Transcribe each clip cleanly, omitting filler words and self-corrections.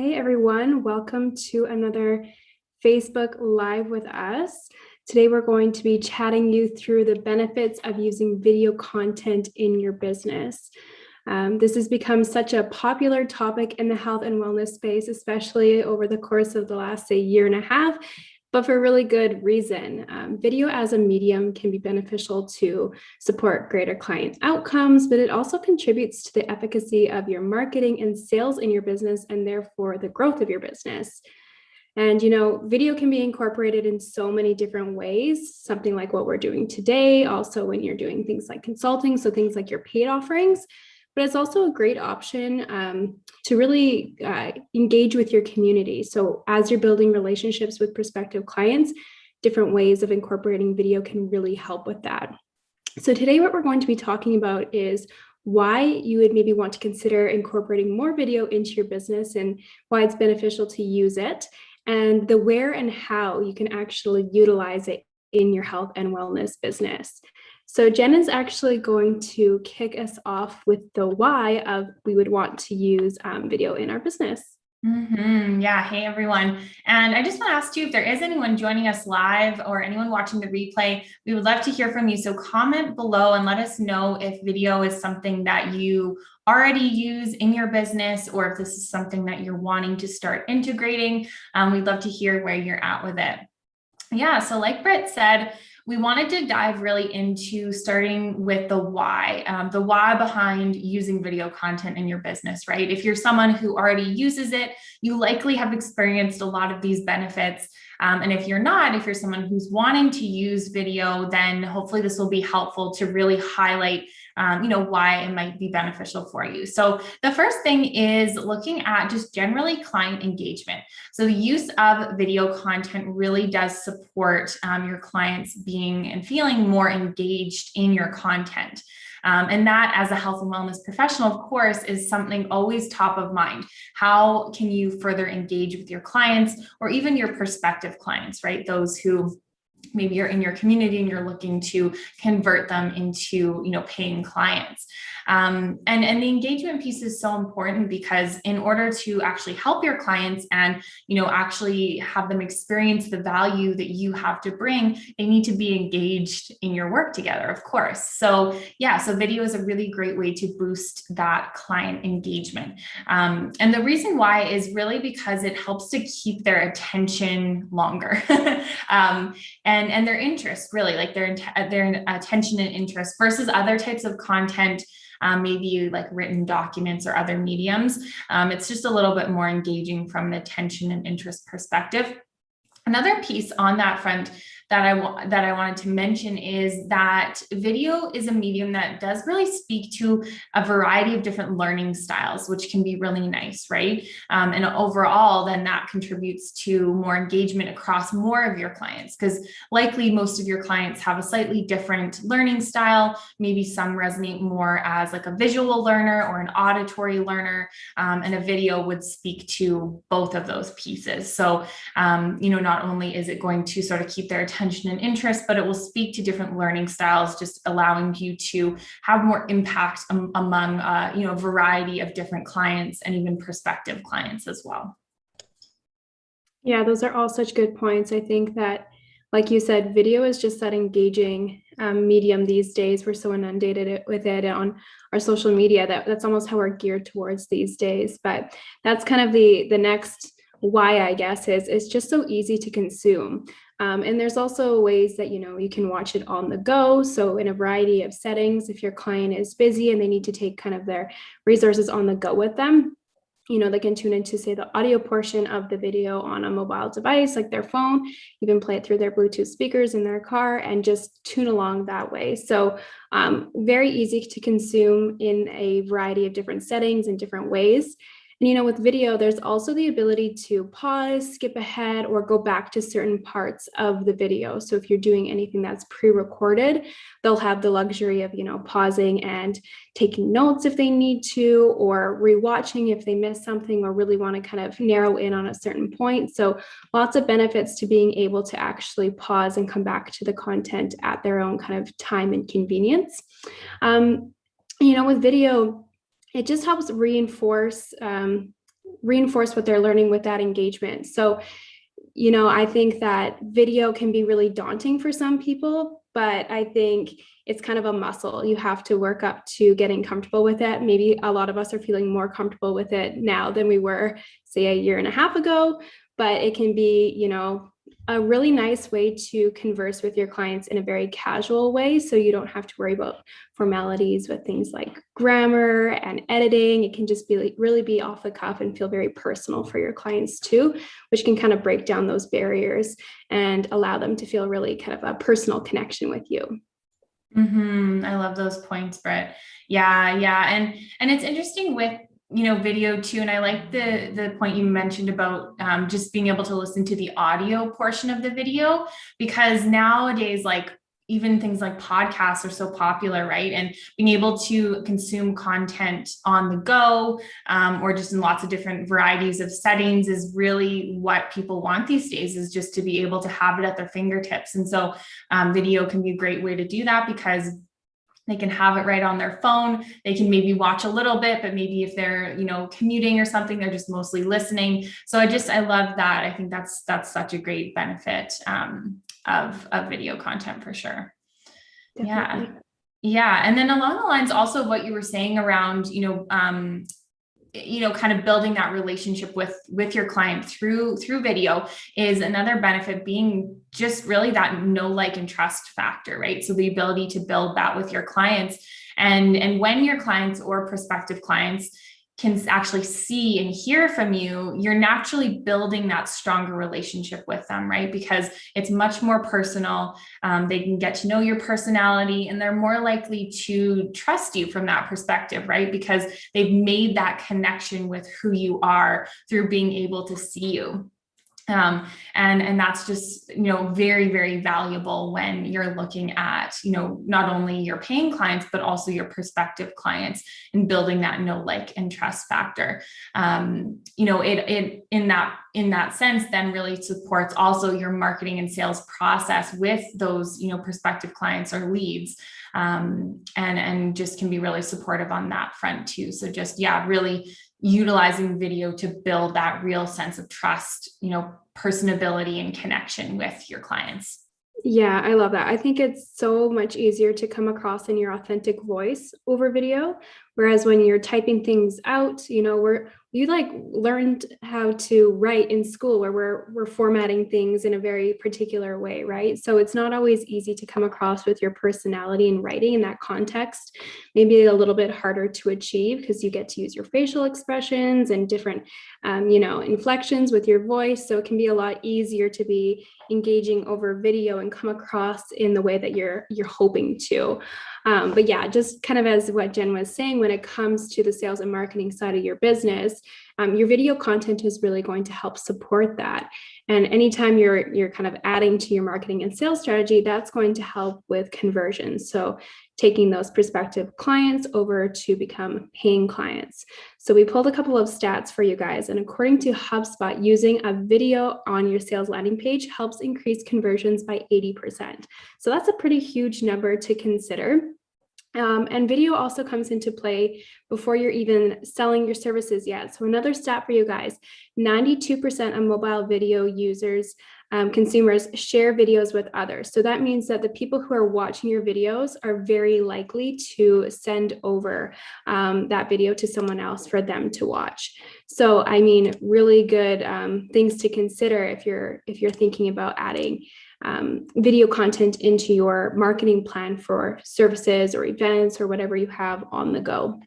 Hey everyone, welcome to another Facebook Live with us. Today we're going to be chatting you through the benefits of using video content in your business. This has become such a popular topic in the health and wellness space, especially over the course of the last, say, year and a half, but for really good reason. Video as a medium can be beneficial to support greater client outcomes, but it also contributes to the efficacy of your marketing and sales in your business, and therefore the growth of your business. And, video can be incorporated in so many different ways, something like what we're doing today, also when you're doing things like consulting, so things like your paid offerings. But it's also a great option to really engage with your community. So as you're building relationships with prospective clients, different ways of incorporating video can really help with that. So today what we're going to be talking about is why you would maybe want to consider incorporating more video into your business and why it's beneficial to use it, and the where and how you can actually utilize it in your health and wellness business. So Jen is actually going to kick us off with the why of we would want to use video in our business. Yeah. Hey, everyone. And I just want to ask you if there is anyone joining us live or anyone watching the replay, we would love to hear from you. So comment below and let us know if video is something that you already use in your business, or if this is something that you're wanting to start integrating. We'd love to hear where you're at with it. Yeah. So like Britt said, we wanted to dive really into starting with the why behind using video content in your business, right? If you're someone who already uses it, you likely have experienced a lot of these benefits. And if you're not, if you're someone who's wanting to use video, then hopefully this will be helpful to really highlight why it might be beneficial for you. So the first thing is looking at just generally client engagement. So the use of video content really does support your clients being and feeling more engaged in your content. And that, as a health and wellness professional, of course, is something always top of mind. How can you further engage with your clients or even your prospective clients, right? Those who maybe you're in your community and you're looking to convert them into, paying clients. And the engagement piece is so important because in order to actually help your clients and, actually have them experience the value that you have to bring, they need to be engaged in your work together, of course. So video is a really great way to boost that client engagement. And the reason why is really because it helps to keep their attention longer. And their interest, really, like their attention and interest versus other types of content, maybe like written documents or other mediums. It's just a little bit more engaging from an attention and interest perspective. Another piece on that front that I wanted to mention is that video is a medium that does really speak to a variety of different learning styles, which can be really nice, right? And overall, then that contributes to more engagement across more of your clients, because likely most of your clients have a slightly different learning style. Maybe some resonate more as like a visual learner or an auditory learner, and a video would speak to both of those pieces. So, not only is it going to sort of keep their attention and interest, but it will speak to different learning styles, just allowing you to have more impact among, a variety of different clients and even prospective clients as well. Yeah, those are all such good points. I think that, like you said, video is just that engaging medium these days. We're so inundated with it on our social media that's almost how we're geared towards these days. But that's kind of the next why, I guess, is it's just so easy to consume. And there's also ways that, you can watch it on the go. So in a variety of settings, if your client is busy and they need to take kind of their resources on the go with them, they can tune into, say, the audio portion of the video on a mobile device, like their phone, even play it through their Bluetooth speakers in their car and just tune along that way. So very easy to consume in a variety of different settings and different ways. And, with video, there's also the ability to pause, skip ahead, or go back to certain parts of the video. So if you're doing anything that's pre-recorded, they'll have the luxury of, pausing and taking notes if they need to, or rewatching if they miss something or really want to kind of narrow in on a certain point. So lots of benefits to being able to actually pause and come back to the content at their own kind of time and convenience. With video, it just helps reinforce reinforce what they're learning with that engagement. So, you know, I think that video can be really daunting for some people, but I think it's kind of a muscle. You have to work up to getting comfortable with it. Maybe a lot of us are feeling more comfortable with it now than we were, say, a year and a half ago, but it can be, you know, a really nice way to converse with your clients in a very casual way. So you don't have to worry about formalities with things like grammar and editing. It can just be like really be off the cuff and feel very personal for your clients too, which can kind of break down those barriers and allow them to feel really kind of a personal connection with you. I love those points, Britt. Yeah. And it's interesting with, you know, video too. And I like the point you mentioned about just being able to listen to the audio portion of the video, because nowadays, like even things like podcasts are so popular, right? And being able to consume content on the go or just in lots of different varieties of settings is really what people want these days, is just to be able to have it at their fingertips. And so video can be a great way to do that, because they can have it right on their phone. They can maybe watch a little bit, but maybe if they're, you know, commuting or something, they're just mostly listening. So I love that. I think that's such a great benefit of video content for sure. Definitely. Yeah. And then along the lines also of what you were saying around, kind of building that relationship with your client through video is another benefit, being just really that know, like, and trust factor, right? So the ability to build that with your clients, and when your clients or prospective clients can actually see and hear from you, you're naturally building that stronger relationship with them, right? Because it's much more personal. They can get to know your personality, and they're more likely to trust you from that perspective, right? Because they've made that connection with who you are through being able to see you. And that's just, very, very valuable when you're looking at, not only your paying clients, but also your prospective clients, and building that know, like, and trust factor. It in that sense, then really supports also your marketing and sales process with those, prospective clients or leads. And just can be really supportive on that front too. So just, really utilizing video to build that real sense of trust, personability and connection with your clients. Yeah, I love that. I think it's so much easier to come across in your authentic voice over video. Whereas when you're typing things out, you learned how to write in school, where we're formatting things in a very particular way, right? So it's not always easy to come across with your personality in writing in that context. Maybe a little bit harder to achieve, because you get to use your facial expressions and different, inflections with your voice. So it can be a lot easier to be engaging over video and come across in the way that you're hoping to. But yeah, just kind of as what Jen was saying, when it comes to the sales and marketing side of your business, your video content is really going to help support that. And anytime you're kind of adding to your marketing and sales strategy, that's going to help with conversion. So taking those prospective clients over to become paying clients. So we pulled a couple of stats for you guys. And according to HubSpot, using a video on your sales landing page helps increase conversions by 80%. So that's a pretty huge number to consider. And video also comes into play before you're even selling your services yet. So another stat for you guys, 92% of mobile video users, consumers, share videos with others. So that means that the people who are watching your videos are very likely to send over that video to someone else for them to watch. So, really good things to consider if you're thinking about adding video content into your marketing plan for services or events or whatever you have on the go.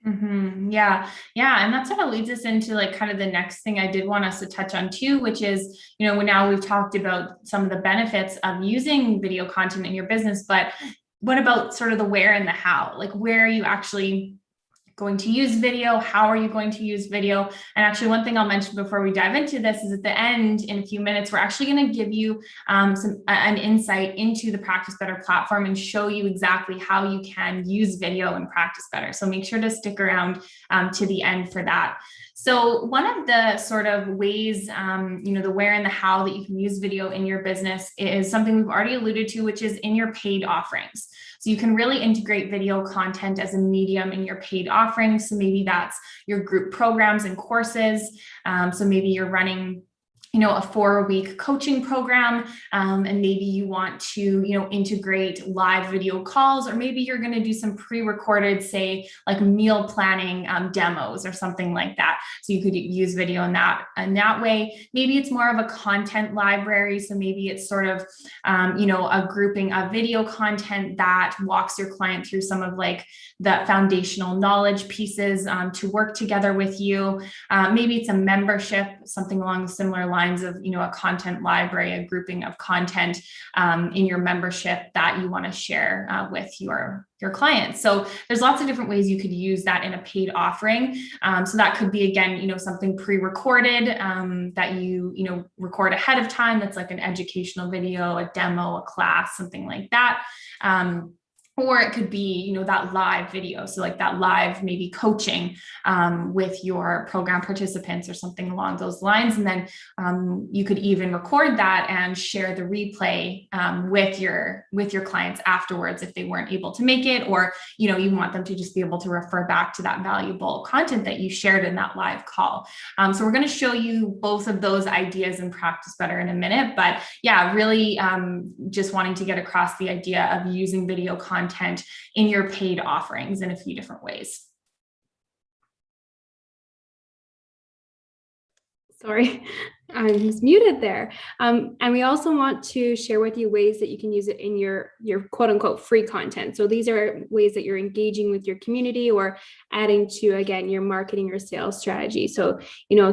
Yeah. And that sort of leads us into kind of the next thing I did want us to touch on too, which is, now we've talked about some of the benefits of using video content in your business, but what about sort of the where and the how? Like, where are you actually going to use video? How are you going to use video? And actually, one thing I'll mention before we dive into this is at the end, in a few minutes, we're actually going to give you an insight into the Practice Better platform and show you exactly how you can use video and practice better. So make sure to stick around to the end for that. So one of the sort of ways, the where and the how that you can use video in your business is something we've already alluded to, which is in your paid offerings. So you can really integrate video content as a medium in your paid offerings. So maybe that's your group programs and courses. So maybe you're running a 4-week coaching program, and maybe you want to, integrate live video calls, or maybe you're going to do some pre-recorded, say like meal planning demos or something like that. So you could use video in that way. Maybe it's more of a content library. So maybe it's sort of, a grouping of video content that walks your client through some of like the foundational knowledge pieces to work together with you. Maybe it's a membership, something along similar lines of, a content library, a grouping of content in your membership that you want to share with your clients. So there's lots of different ways you could use that in a paid offering. So that could be, again, something pre-recorded that you record ahead of time. That's like an educational video, a demo, a class, something like that. Or it could be, that live video. So like that live, maybe coaching with your program participants or something along those lines. And then you could even record that and share the replay with your clients afterwards if they weren't able to make it, or, you want them to just be able to refer back to that valuable content that you shared in that live call. So we're going to show you both of those ideas in practice better in a minute. But yeah, really just wanting to get across the idea of using video content in your paid offerings in a few different ways. Sorry, I was muted there. And we also want to share with you ways that you can use it in your quote unquote free content. So these are ways that you're engaging with your community or adding to, again, your marketing or sales strategy. So,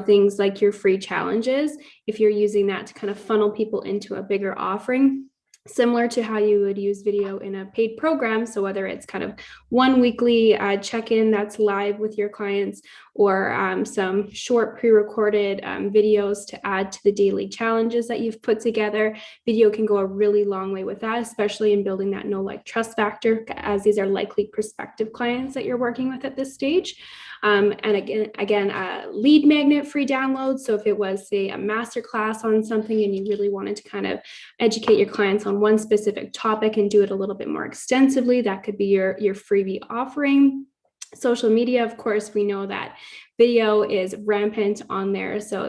things like your free challenges, if you're using that to kind of funnel people into a bigger offering, similar to how you would use video in a paid program. So whether it's kind of one weekly check-in that's live with your clients, or some short pre-recorded videos to add to the daily challenges that you've put together, video can go a really long way with that, especially in building that know, like, trust factor, as these are likely prospective clients that you're working with at this stage. And again, lead magnet free download. So if it was, say, a masterclass on something and you really wanted to kind of educate your clients on one specific topic and do it a little bit more extensively, that could be your freebie offering. Social media, of course, we know that video is rampant on there. So,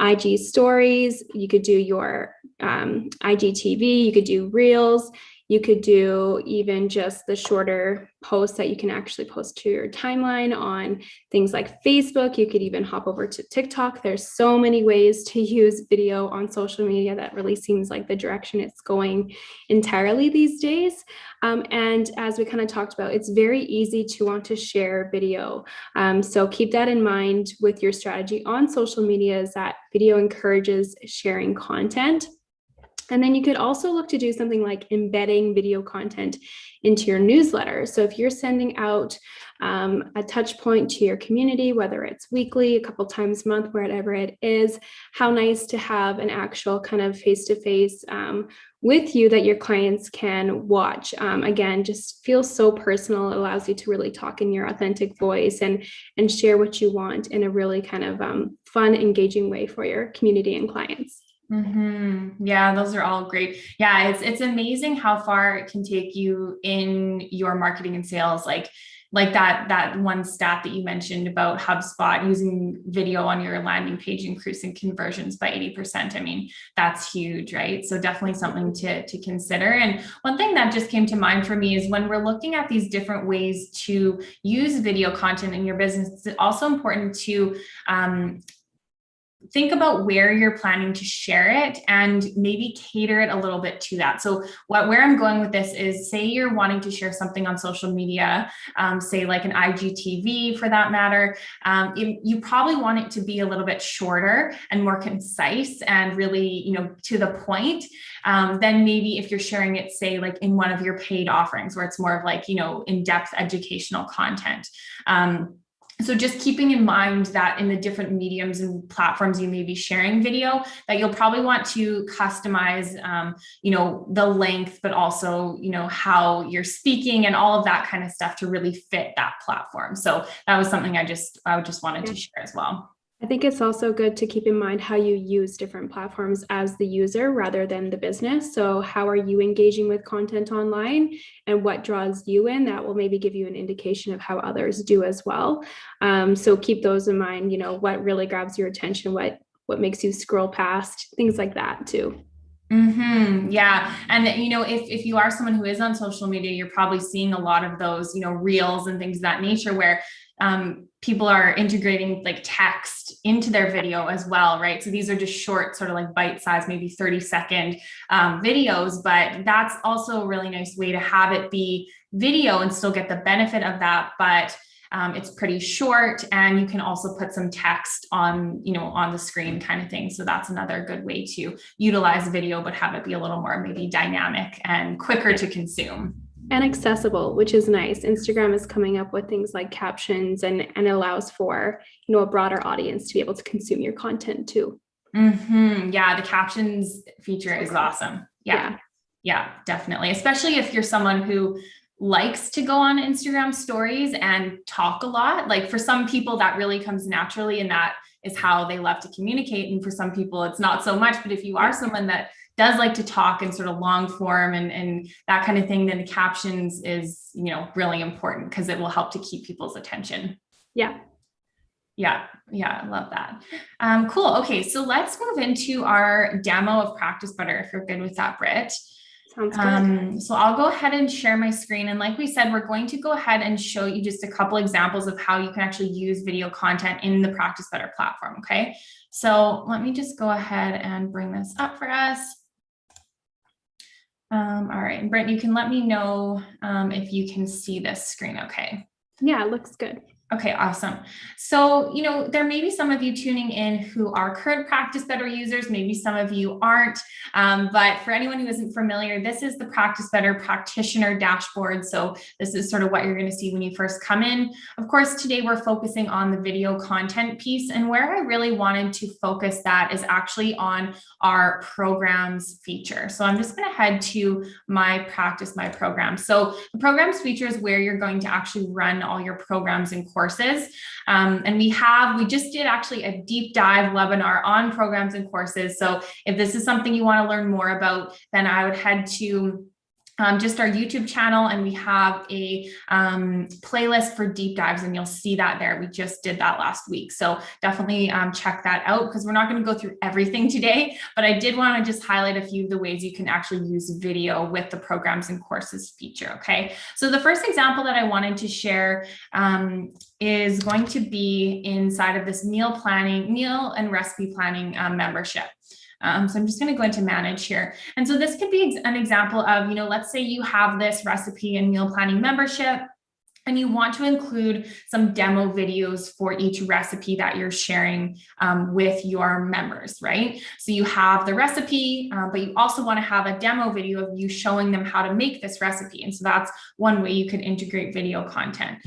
IG stories, you could do your IGTV, you could do reels, you could do even just the shorter posts that you can actually post to your timeline on things like Facebook. You could even hop over to TikTok. There's so many ways to use video on social media that really seems like the direction it's going entirely these days. And as we kind of talked about, it's very easy to want to share video. So keep that in mind with your strategy on social media, is that video encourages sharing content. And then you could also look to do something like embedding video content into your newsletter. So if you're sending out a touch point to your community, whether it's weekly, a couple times a month, wherever it is, how nice to have an actual kind of face-to-face with you that your clients can watch. Again, just feels so personal. It allows you to really talk in your authentic voice and share what you want in a really kind of fun, engaging way for your community and clients. Mm-hmm. Yeah, those are all great. Yeah, it's amazing how far it can take you in your marketing and sales. Like that one stat that you mentioned about HubSpot using video on your landing page, increasing conversions by 80%. I mean, that's huge, right? So definitely something to consider. And one thing that just came to mind for me is when we're looking at these different ways to use video content in your business, it's also important to think about where you're planning to share it and maybe cater it a little bit to that. So where I'm going with this is, say you're wanting to share something on social media, say like an IGTV for that matter, you probably want it to be a little bit shorter and more concise and really, to the point, than maybe if you're sharing it, say like in one of your paid offerings where it's more of like, in-depth educational content. So just keeping in mind that in the different mediums and platforms you may be sharing video, that you'll probably want to customize, the length, but also, how you're speaking and all of that kind of stuff to really fit that platform. So that was something I just wanted to share as well. I think it's also good to keep in mind how you use different platforms as the user rather than the business. So how are you engaging with content online and what draws you in? That will maybe give you an indication of how others do as well. So keep those in mind, what really grabs your attention, what makes you scroll past, things like that too. Yeah. And, if you are someone who is on social media, you're probably seeing a lot of those, reels and things of that nature where people are integrating like text into their video as well, right? So these are just short, sort of like bite-sized, maybe 30-second videos, but that's also a really nice way to have it be video and still get the benefit of that. But it's pretty short, and you can also put some text on, on the screen kind of thing. So that's another good way to utilize video, but have it be a little more maybe dynamic and quicker to consume. And accessible, which is nice. Instagram is coming up with things like captions and allows for, a broader audience to be able to consume your content too. Yeah, the captions feature is awesome. Yeah, definitely. Especially if you're someone who likes to go on Instagram stories and talk a lot. Like for some people that really comes naturally, and that is how they love to communicate. And for some people it's not so much, but if you are someone that does like to talk in sort of long form and that kind of thing, then the captions is, really important because it will help to keep people's attention. Yeah, I love that. Cool. Okay, so let's move into our demo of Practice Better, if you're good with that, Britt. Sounds good. So I'll go ahead and share my screen. And like we said, we're going to go ahead and show you just a couple examples of how you can actually use video content in the Practice Better platform. Okay, so let me just go ahead and bring this up for us. All right, and Britt, you can let me know if you can see this screen okay. Yeah, it looks good. Okay, awesome. So, there may be some of you tuning in who are current Practice Better users, maybe some of you aren't, but for anyone who isn't familiar, this is the Practice Better Practitioner dashboard. So this is sort of what you're going to see when you first come in. Of course, today we're focusing on the video content piece, and where I really wanted to focus that is actually on our programs feature. So I'm just going to head to my program. So the programs feature is where you're going to actually run all your programs and courses. And we just did actually a deep dive webinar on programs and courses. So if this is something you want to learn more about, then I would head to just our YouTube channel, and we have a playlist for deep dives, and you'll see that there. We just did that last week. So definitely check that out, because we're not going to go through everything today, but I did want to just highlight a few of the ways you can actually use video with the programs and courses feature. Okay, so the first example that I wanted to share is going to be inside of this meal and recipe planning membership. So I'm just going to go into manage here. And so this could be an example of, let's say you have this recipe and meal planning membership, and you want to include some demo videos for each recipe that you're sharing with your members, right? So you have the recipe, but you also want to have a demo video of you showing them how to make this recipe. And so that's one way you could integrate video content.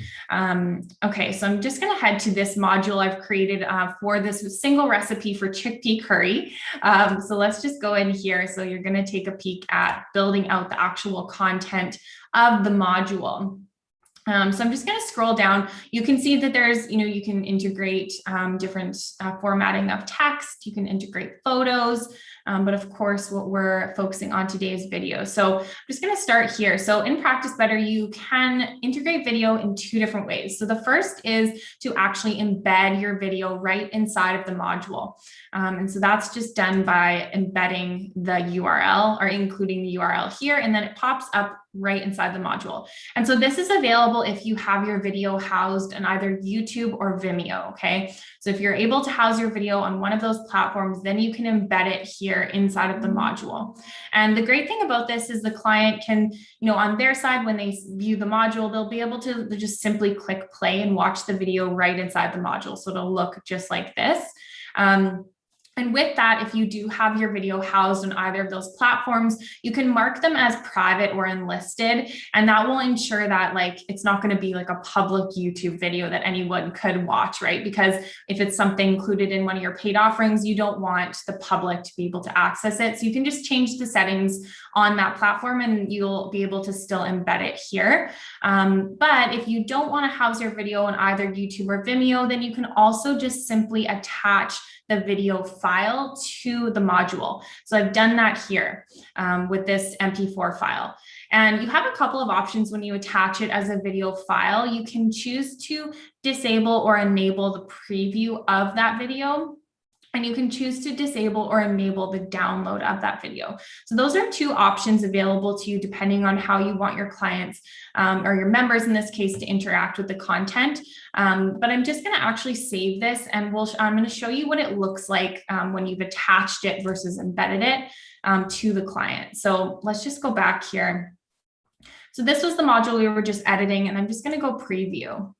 Okay, so I'm just going to head to this module I've created for this single recipe for chickpea curry. So let's just go in here. So you're going to take a peek at building out the actual content of the module. So I'm just going to scroll down. You can see that there's, you can integrate different formatting of text. You can integrate photos, but of course, what we're focusing on today is video. So I'm just going to start here. So in Practice Better, you can integrate video in two different ways. So the first is to actually embed your video right inside of the module. And so that's just done by embedding the URL, or including the URL here, and then it pops up right inside the module. And so this is available if you have your video housed on either YouTube or Vimeo, okay? So if you're able to house your video on one of those platforms, then you can embed it here inside of the module. And the great thing about this is the client can, on their side, when they view the module, they'll be able to just simply click play and watch the video right inside the module. So it'll look just like this. And with that, if you do have your video housed on either of those platforms, you can mark them as private or unlisted. And that will ensure that like, it's not going to be like a public YouTube video that anyone could watch, right? Because if it's something included in one of your paid offerings, you don't want the public to be able to access it. So you can just change the settings on that platform and you'll be able to still embed it here. But if you don't want to house your video on either YouTube or Vimeo, then you can also just simply attach the video file to the module. So I've done that here with this MP4 file. And you have a couple of options when you attach it as a video file. You can choose to disable or enable the preview of that video. And you can choose to disable or enable the download of that video. So those are two options available to you depending on how you want your clients or your members in this case to interact with the content. But I'm just going to actually save this and I'm going to show you what it looks like when you've attached it versus embedded it to the client. So let's just go back here. So this was the module we were just editing, and I'm just going to go preview.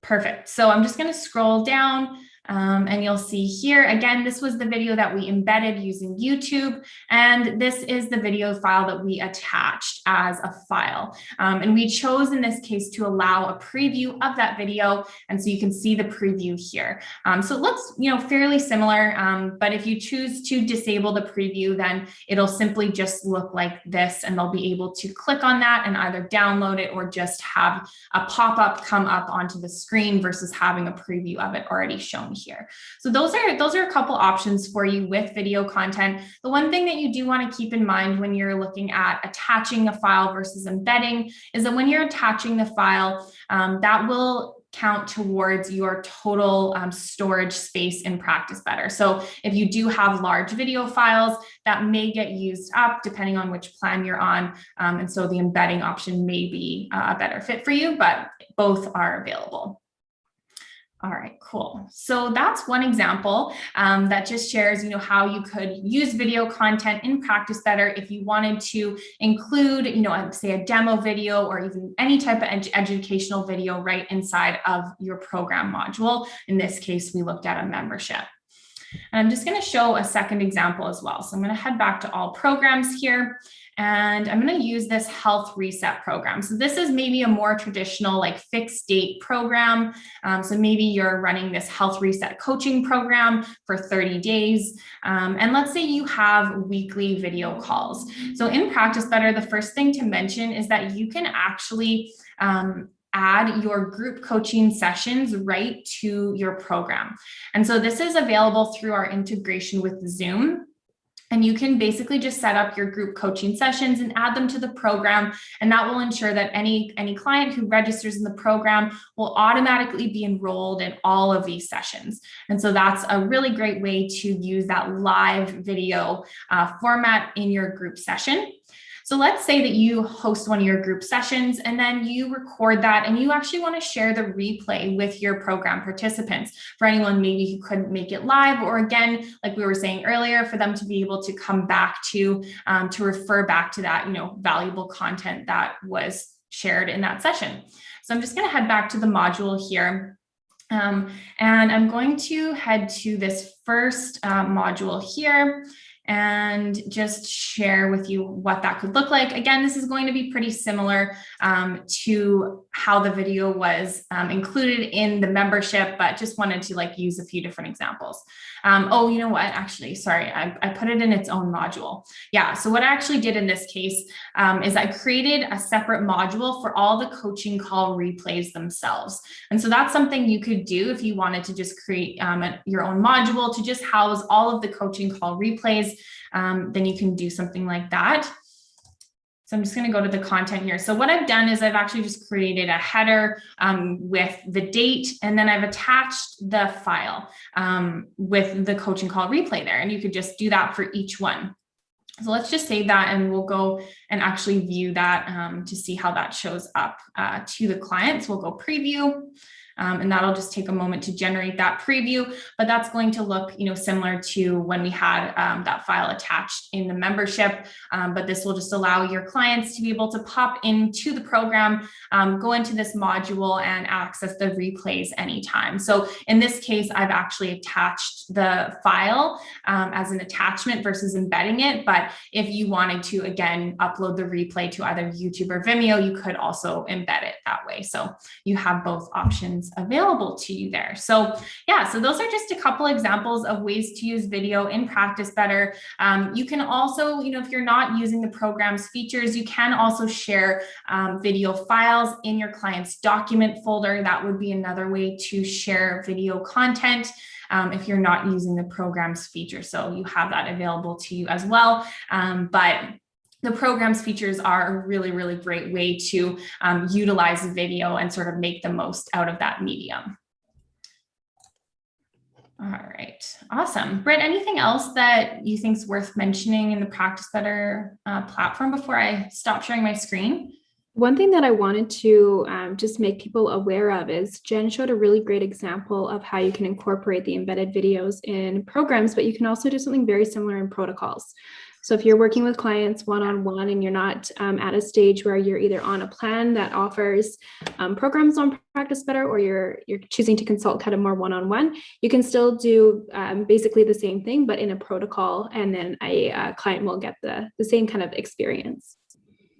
Perfect. So I'm just going to scroll down. And you'll see here, again, this was the video that we embedded using YouTube. And this is the video file that we attached as a file. And we chose in this case to allow a preview of that video. And so you can see the preview here. So it looks, fairly similar. But if you choose to disable the preview, then it'll simply just look like this. And they'll be able to click on that and either download it or just have a pop-up come up onto the screen versus having a preview of it already shown here. So those are a couple options for you with video content. The one thing that you do want to keep in mind when you're looking at attaching a file versus embedding is that when you're attaching the file, that will count towards your total storage space in Practice Better. So if you do have large video files, that may get used up depending on which plan you're on. And so the embedding option may be a better fit for you, but both are available. All right, cool. So that's one example that just shares, how you could use video content in Practice Better if you wanted to include, say a demo video or even any type of educational video right inside of your program module. In this case, we looked at a membership. And I'm just going to show a second example as well. So I'm going to head back to all programs here. And I'm going to use this health reset program. So this is maybe a more traditional like fixed date program. So maybe you're running this health reset coaching program for 30 days. And let's say you have weekly video calls. So in Practice Better, the first thing to mention is that you can actually add your group coaching sessions right to your program. And so this is available through our integration with Zoom. And you can basically just set up your group coaching sessions and add them to the program. And that will ensure that any client who registers in the program will automatically be enrolled in all of these sessions. And so that's a really great way to use that live video format in your group session. So let's say that you host one of your group sessions and then you record that and you actually want to share the replay with your program participants for anyone maybe who couldn't make it live, or again, like we were saying earlier, for them to be able to come back to refer back to that, valuable content that was shared in that session. So I'm just going to head back to the module here. And I'm going to head to this first module here and just share with you what that could look like. Again, this is going to be pretty similar to how the video was included in the membership, but just wanted to use a few different examples. Oh, you know what? Actually, sorry, I put it in its own module. Yeah, so what I actually did in this case is I created a separate module for all the coaching call replays themselves. And so that's something you could do if you wanted to just create your own module to just house all of the coaching call replays. Then you can do something like that. So I'm just going to go to the content here. So what I've done is I've actually just created a header with the date, and then I've attached the file with the coaching call replay there. And you could just do that for each one. So let's just save that and we'll go and actually view that to see how that shows up to the clients. We'll go preview. And that'll just take a moment to generate that preview, but that's going to look, similar to when we had that file attached in the membership. But this will just allow your clients to be able to pop into the program, go into this module and access the replays anytime. So in this case, I've actually attached the file as an attachment versus embedding it. But if you wanted to, again, upload the replay to either YouTube or Vimeo, you could also embed it that way. So you have both options available to you there. So yeah, so those are just a couple examples of ways to use video in Practice Better. You can also, if you're not using the program's features, you can also share video files in your client's document folder. That would be another way to share video content if you're not using the program's feature. So you have that available to you as well. But the program's features are a really, really great way to utilize video and sort of make the most out of that medium. All right, awesome. Britt, anything else that you think is worth mentioning in the Practice Better platform before I stop sharing my screen? One thing that I wanted to just make people aware of is Jen showed a really great example of how you can incorporate the embedded videos in programs, but you can also do something very similar in protocols. So if you're working with clients one-on-one and you're not at a stage where you're either on a plan that offers programs on Practice Better, or you're choosing to consult kind of more one-on-one, you can still do basically the same thing, but in a protocol, and then a client will get the same kind of experience.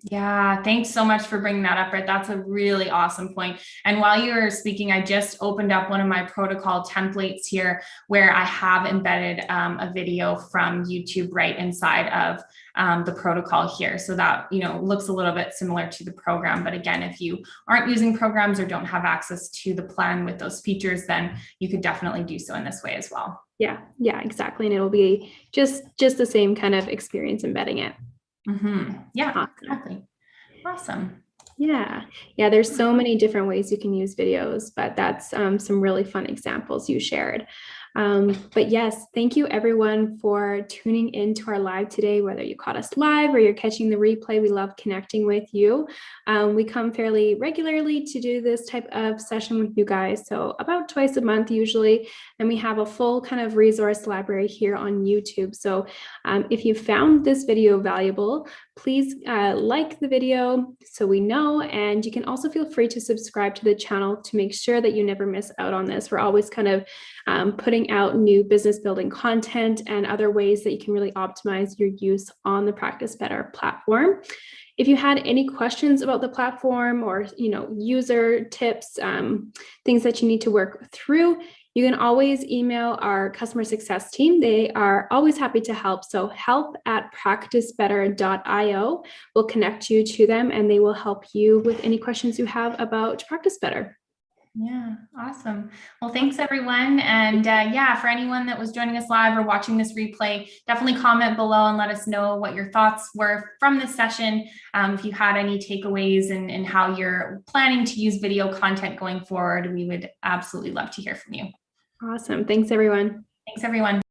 Yeah, thanks so much for bringing that up, Britt. That's a really awesome point. And while you were speaking, I just opened up one of my protocol templates here where I have embedded a video from YouTube right inside of the protocol here. So that, looks a little bit similar to the program. But again, if you aren't using programs or don't have access to the plan with those features, then you could definitely do so in this way as well. Yeah, exactly. And it'll be just the same kind of experience embedding it. Yeah, awesome. Exactly. Awesome. Yeah. There's so many different ways you can use videos, but that's some really fun examples you shared. But yes, thank you everyone for tuning in to our live today, whether you caught us live or you're catching the replay. We love connecting with you. We come fairly regularly to do this type of session with you guys. So about twice a month usually, and we have a full kind of resource library here on YouTube. So if you found this video valuable, please like the video so we know, and you can also feel free to subscribe to the channel to make sure that you never miss out on this. We're always kind of putting out new business building content and other ways that you can really optimize your use on the Practice Better platform. If you had any questions about the platform or user tips, things that you need to work through, you can always email our customer success team. They are always happy to help. So help@practicebetter.io will connect you to them, and they will help you with any questions you have about Practice Better. Yeah, awesome. Well, thanks everyone. And for anyone that was joining us live or watching this replay, definitely comment below and let us know what your thoughts were from this session. If you had any takeaways and how you're planning to use video content going forward, we would absolutely love to hear from you. Awesome. Thanks, everyone. Thanks, everyone.